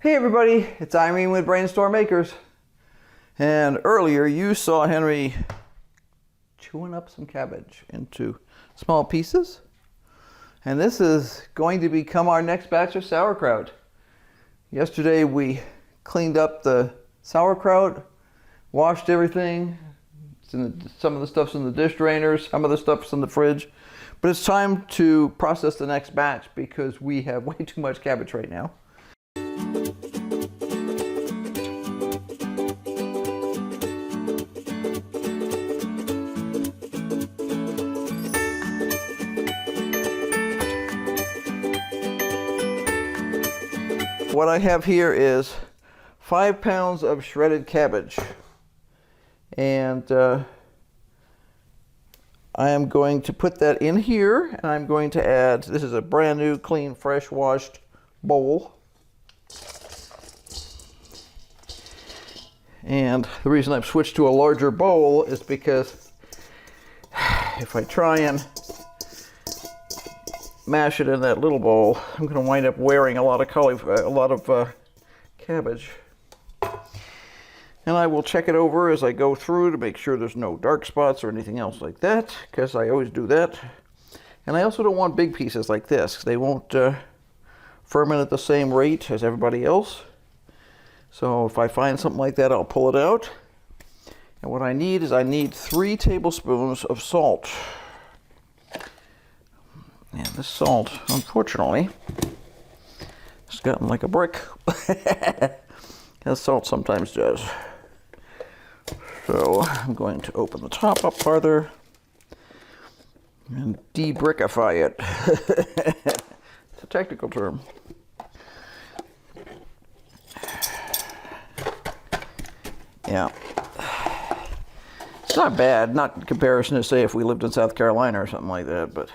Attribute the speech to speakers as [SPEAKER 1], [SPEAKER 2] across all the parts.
[SPEAKER 1] Hey everybody, it's Irene with BrainStormAcres. And earlier you saw Henry chewing up some cabbage into small pieces. And this is going to become our next batch of sauerkraut. Yesterday we cleaned up the sauerkraut, washed everything. Some of the stuff's in the dish drainers, some of the stuff's in the fridge. But it's time to process the next batch because we have way too much cabbage right now. What I have here is 5 pounds of shredded cabbage, and I am going to put that in here, and I'm going to add, this is a brand new, clean, fresh washed bowl. And the reason I've switched to a larger bowl is because if I try and mash it in that little bowl, I'm going to wind up wearing a lot of cabbage. And I will check it over as I go through to make sure there's no dark spots or anything else like that, because I always do that. And I also don't want big pieces like this. They won't ferment at the same rate as everybody else. So if I find something like that, I'll pull it out. And what I need is 3 tablespoons of salt. And this salt, unfortunately, has gotten like a brick, as salt sometimes does. So I'm going to open the top up farther and de-brickify it. It's a technical term. Yeah. It's not bad, not in comparison to, say, if we lived in South Carolina or something like that, but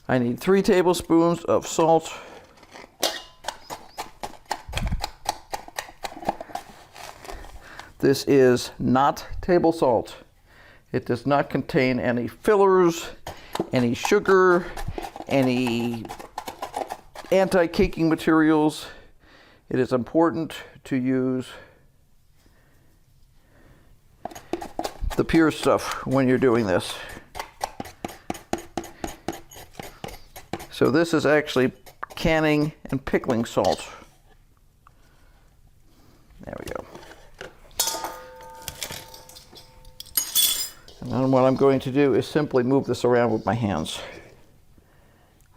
[SPEAKER 1] I need 3 tablespoons of salt. This is not table salt. It does not contain any fillers, any sugar, any anti-caking materials. It is important to use the pure stuff when you're doing this. So this is actually canning and pickling salt. There we go. And then what I'm going to do is simply move this around with my hands.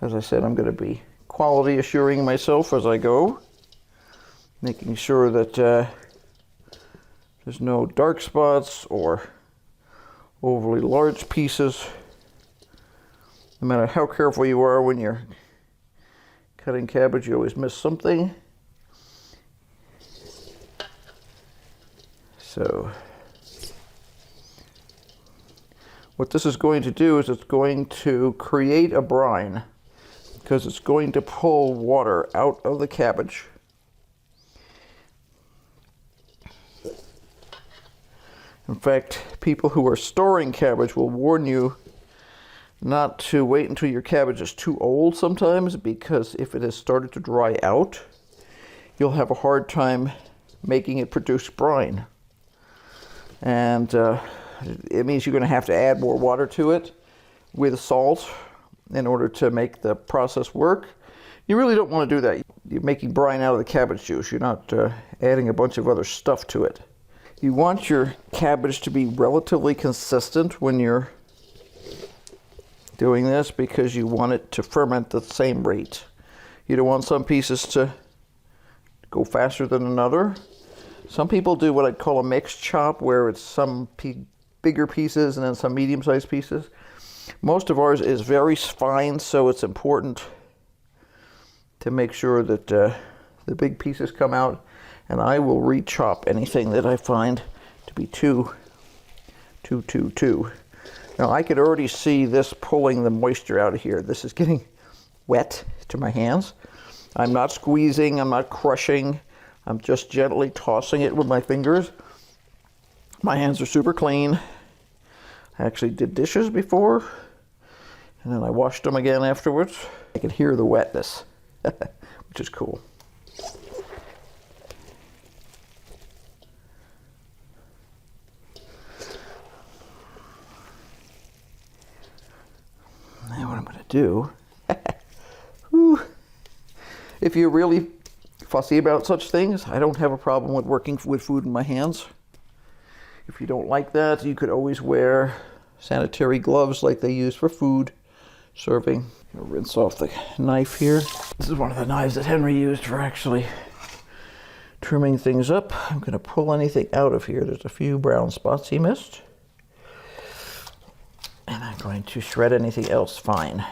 [SPEAKER 1] As I said, I'm going to be quality assuring myself as I go, making sure that there's no dark spots or overly large pieces. No matter how careful you are when you're cutting cabbage, you always miss something. So what this is going to do is it's going to create a brine, because it's going to pull water out of the cabbage. In fact, people who are storing cabbage will warn you not to wait until your cabbage is too old sometimes, because if it has started to dry out, you'll have a hard time making it produce brine. And it means you're going to have to add more water to it with salt in order to make the process work. You really don't want to do that. You're making brine out of the cabbage juice. You're not adding a bunch of other stuff to it. You want your cabbage to be relatively consistent when you're doing this, because you want it to ferment the same rate. You don't want some pieces to go faster than another. Some people do what I'd call a mixed chop, where it's some bigger pieces and then some medium-sized pieces. Most of ours is very fine, so it's important to make sure that the big pieces come out, and I will re-chop anything that I find to be too. Now I could already see this pulling the moisture out of here. This is getting wet to my hands. I'm not squeezing, I'm not crushing, I'm just gently tossing it with my fingers. My hands are super clean. I actually did dishes before, and then I washed them again afterwards. I can hear the wetness, which is cool. do, whew, if you're really fussy about such things, I don't have a problem with working with food in my hands. If you don't like that, you could always wear sanitary gloves like they use for food serving. I'm gonna rinse off the knife here. This is one of the knives that Henry used for actually trimming things up. I'm gonna pull anything out of here. There's a few brown spots he missed. And I'm going to shred anything else fine.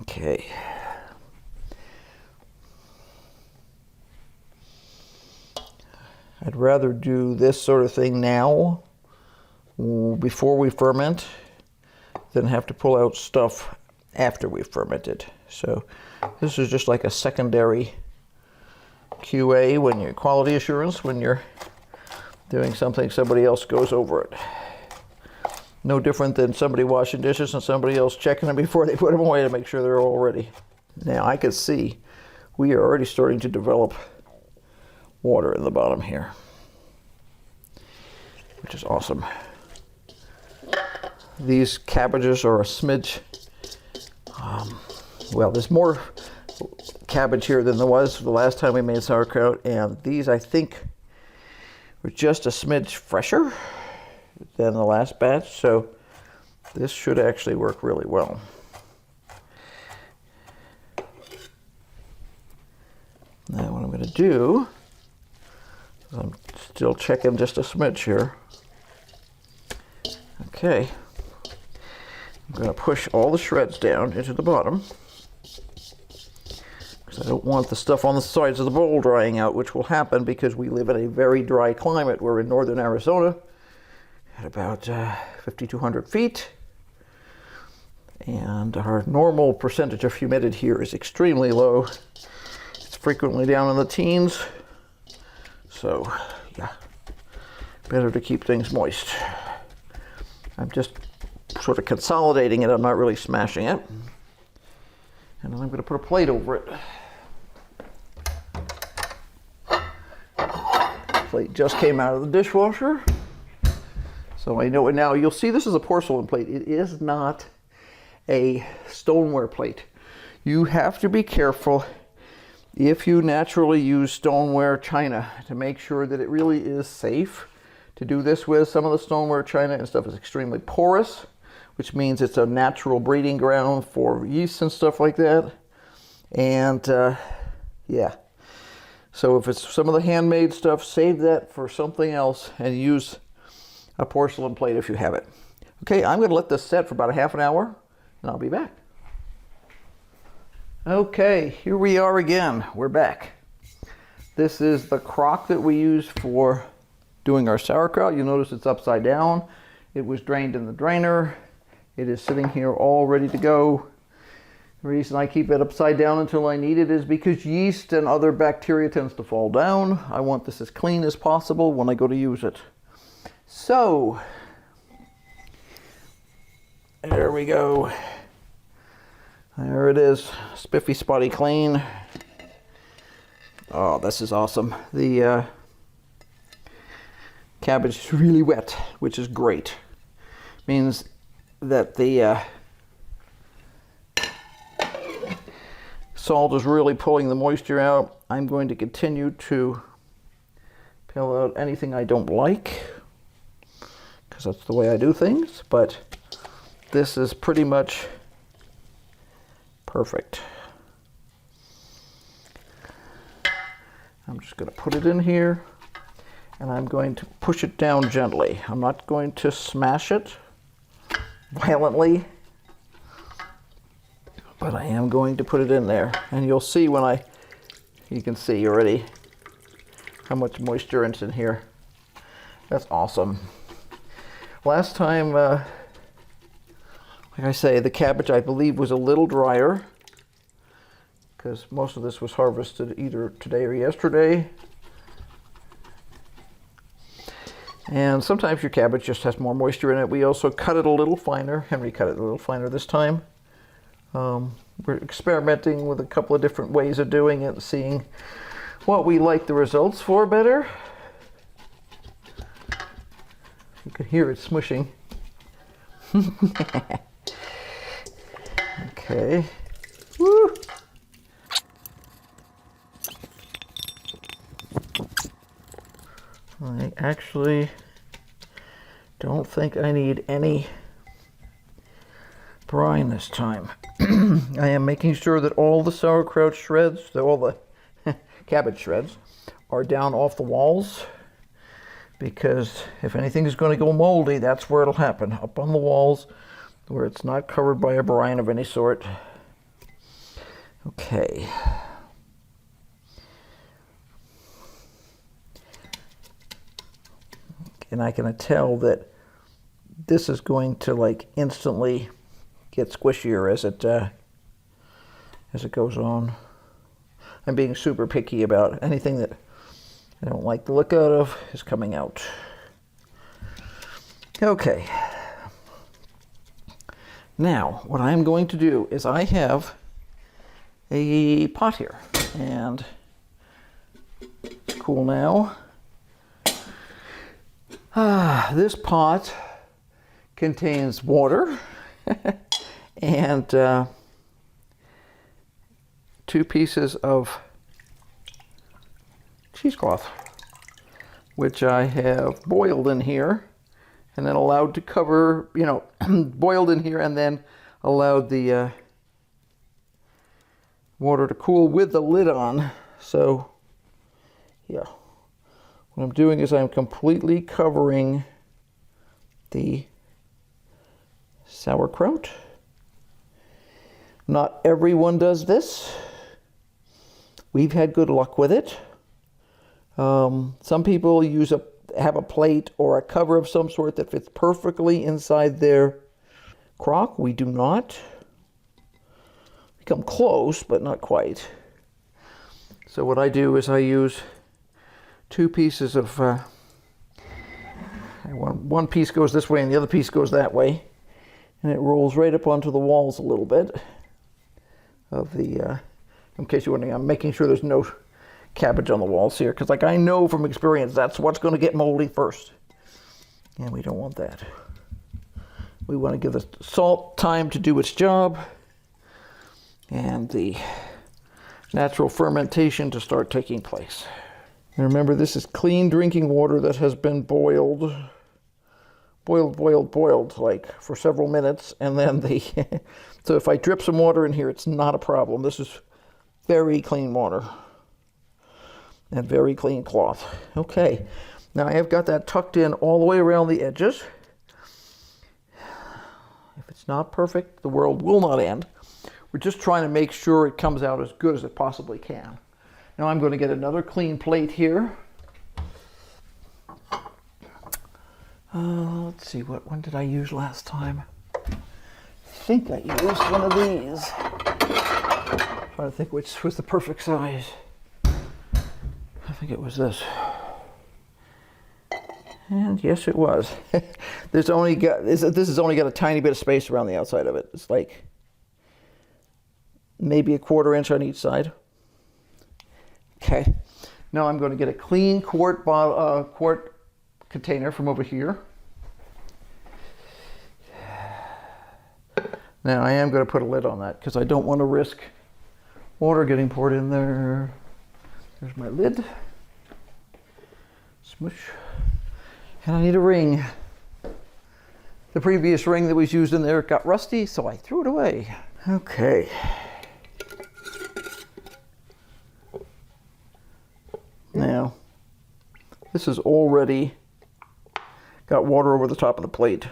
[SPEAKER 1] Okay. I'd rather do this sort of thing now, before we ferment, than have to pull out stuff after we fermented. So this is just like a secondary QA when you're quality assurance, when you're doing something, somebody else goes over it. No different than somebody washing dishes and somebody else checking them before they put them away to make sure they're all ready. Now I can see we are already starting to develop water in the bottom here, which is awesome. These cabbages are a smidge, well, there's more cabbage here than there was the last time we made sauerkraut, and these I think were just a smidge fresher than the last batch, so this should actually work really well. Now what I'm going to do, I'm still checking just a smidge here. Okay, I'm going to push all the shreds down into the bottom because I don't want the stuff on the sides of the bowl drying out, which will happen because we live in a very dry climate. We're in northern Arizona at about 5,200 feet, and our normal percentage of humidity here is extremely low. It's frequently down in the teens, so yeah, better to keep things moist. I'm just sort of consolidating it, I'm not really smashing it. And then I'm going to put a plate over it. Plate just came out of the dishwasher, so I know it now. You'll see this is a porcelain plate. It is not a stoneware plate. You have to be careful if you naturally use stoneware china to make sure that it really is safe to do this with. Some of the stoneware china and stuff is extremely porous, which means it's a natural breeding ground for yeast and stuff like that. And yeah, so if it's some of the handmade stuff, save that for something else and use a porcelain plate if you have it. Okay, I'm going to let this set for about a half an hour and I'll be back. Okay, here we are again. We're back. This is the crock that we use for doing our sauerkraut. You'll notice it's upside down. It was drained in the drainer. It is sitting here all ready to go. The reason I keep it upside down until I need it is because yeast and other bacteria tends to fall down. I want this as clean as possible when I go to use it. So, there we go. There it is, spiffy, spotty clean. Oh, this is awesome. The cabbage is really wet, which is great. Means that the salt is really pulling the moisture out. I'm going to continue to peel out anything I don't like, because that's the way I do things, but this is pretty much perfect. I'm just going to put it in here and I'm going to push it down gently. I'm not going to smash it violently, but I am going to put it in there. And you'll see when you can see already how much moisture is in here. That's awesome. Last time, like I say, the cabbage I believe was a little drier because most of this was harvested either today or yesterday. And sometimes your cabbage just has more moisture in it. We also cut it a little finer. Henry cut it a little finer this time. We're experimenting with a couple of different ways of doing it, seeing what we like the results for better. You can hear it smushing. Okay. Woo! I actually don't think I need any brine this time. I am making sure that all the sauerkraut shreds, all the cabbage shreds, are down off the walls, because if anything is going to go moldy, that's where it'll happen, up on the walls where it's not covered by a brine of any sort. Okay. And I can tell that this is going to like instantly get squishier as it goes on. I'm being super picky about anything that I don't like the look out of is coming out. Okay. Now, what I'm going to do is I have a pot here, and it's cool now. This pot contains water and 2 pieces of cheesecloth, which I have boiled in here and then allowed to cover, boiled in here and then allowed the water to cool with the lid on. So, yeah. What I'm doing is I'm completely covering the sauerkraut. Not everyone does this. We've had good luck with it. Some people have a plate or a cover of some sort that fits perfectly inside their crock. We do not. We come close, but not quite. So what I do is I use 2 pieces of, one piece goes this way and the other piece goes that way, and it rolls right up onto the walls a little bit of the, in case you're wondering, I'm making sure there's no cabbage on the walls here, because like I know from experience that's what's going to get moldy first, and we don't want that. We want to give the salt time to do its job and the natural fermentation to start taking place. And remember, this is clean drinking water that has been boiled like for several minutes, and then so if I drip some water in here, it's not a problem. This is very clean water and very clean cloth. Okay, now I have got that tucked in all the way around the edges. If it's not perfect, the world will not end. We're just trying to make sure it comes out as good as it possibly can. Now I'm going to get another clean plate here. Let's see, what one did I use last time? I think I used one of these. I'm trying to think which was the perfect size. I think it was this. And yes, it was. This has only got a tiny bit of space around the outside of it. It's like maybe a 1/4 inch on each side. Okay, now I'm going to get a clean quart container from over here. Now I am going to put a lid on that because I don't want to risk water getting poured in there. There's my lid. Smush. And I need a ring. The previous ring that was used in there got rusty, so I threw it away. Okay. Now, this has already got water over the top of the plate.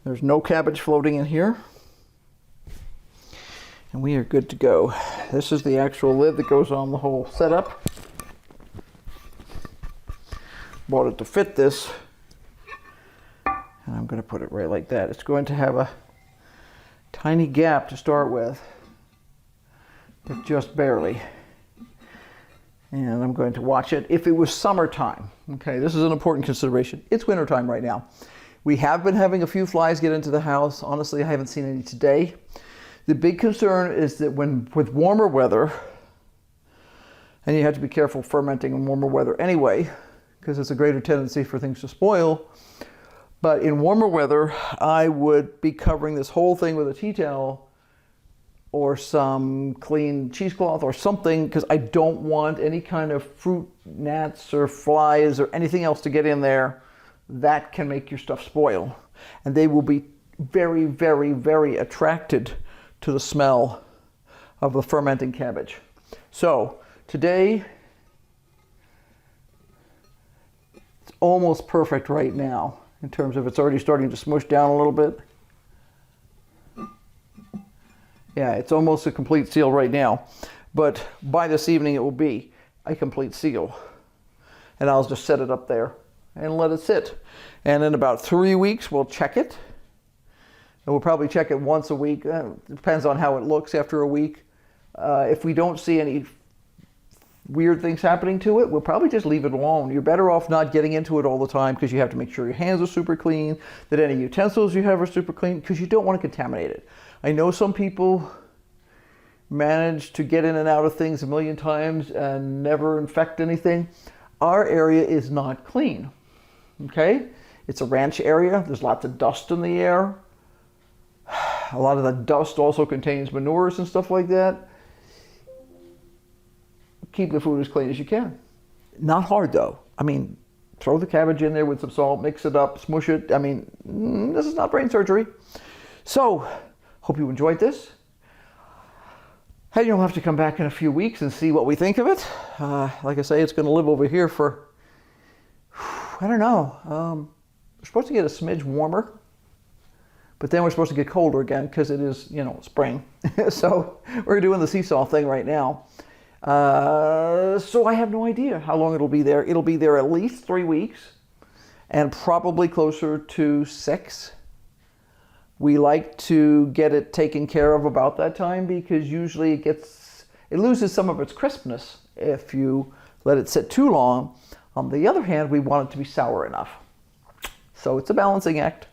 [SPEAKER 1] There's no cabbage floating in here. And we are good to go. This is the actual lid that goes on the whole setup. Bought it to fit this. And I'm going to put it right like that. It's going to have a tiny gap to start with, but just barely. And I'm going to watch it. If it was summertime, okay, this is an important consideration. It's wintertime right now. We have been having a few flies get into the house. Honestly, I haven't seen any today. The big concern is that with warmer weather, and you have to be careful fermenting in warmer weather anyway, because it's a greater tendency for things to spoil. But in warmer weather, I would be covering this whole thing with a tea towel or some clean cheesecloth or something, because I don't want any kind of fruit gnats or flies or anything else to get in there that can make your stuff spoil. And they will be very, very, very attracted to the smell of the fermenting cabbage. So today, it's almost perfect right now in terms of it's already starting to smush down a little bit. Yeah, it's almost a complete seal right now, but by this evening it will be a complete seal. And I'll just set it up there and let it sit. And in about 3 weeks we'll check it. And we'll probably check it once a week. It depends on how it looks after a week. If we don't see any weird things happening to it, we'll probably just leave it alone. You're better off not getting into it all the time, because you have to make sure your hands are super clean, that any utensils you have are super clean, because you don't want to contaminate it. I know some people manage to get in and out of things a million times and never infect anything. Our area is not clean, okay? It's a ranch area. There's lots of dust in the air. A lot of the dust also contains manures and stuff like that. Keep the food as clean as you can. Not hard though. I mean, throw the cabbage in there with some salt, mix it up, smush it. I mean, this is not brain surgery. So, hope you enjoyed this. And you'll have to come back in a few weeks and see what we think of it. Like I say, it's going to live over here for, I don't know. We're supposed to get a smidge warmer, but then we're supposed to get colder again because it is, you know, spring. So we're doing the seesaw thing right now. So I have no idea how long it'll be there. It'll be there at least 3 weeks and probably closer to 6. We like to get it taken care of about that time, because usually it loses some of its crispness if you let it sit too long. On the other hand, we want it to be sour enough. So it's a balancing act.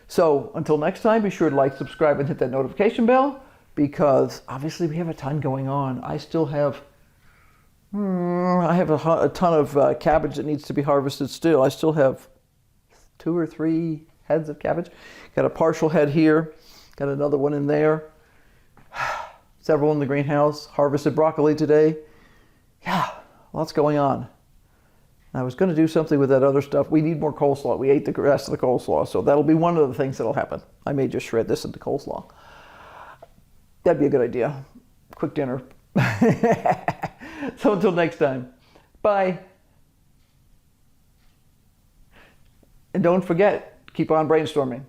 [SPEAKER 1] So until next time, be sure to like, subscribe, and hit that notification bell, because obviously we have a ton going on. I still have, a ton of cabbage that needs to be harvested still. I still have 2 or 3 heads of cabbage. Got a partial head here, got another one in there, several in the greenhouse, harvested broccoli today. Yeah, lots going on. I was going to do something with that other stuff. We need more coleslaw. We ate the rest of the coleslaw, so that'll be one of the things that'll happen. I may just shred this into coleslaw. That'd be a good idea. Quick dinner. So until next time, bye. And don't forget, keep on brainstorming.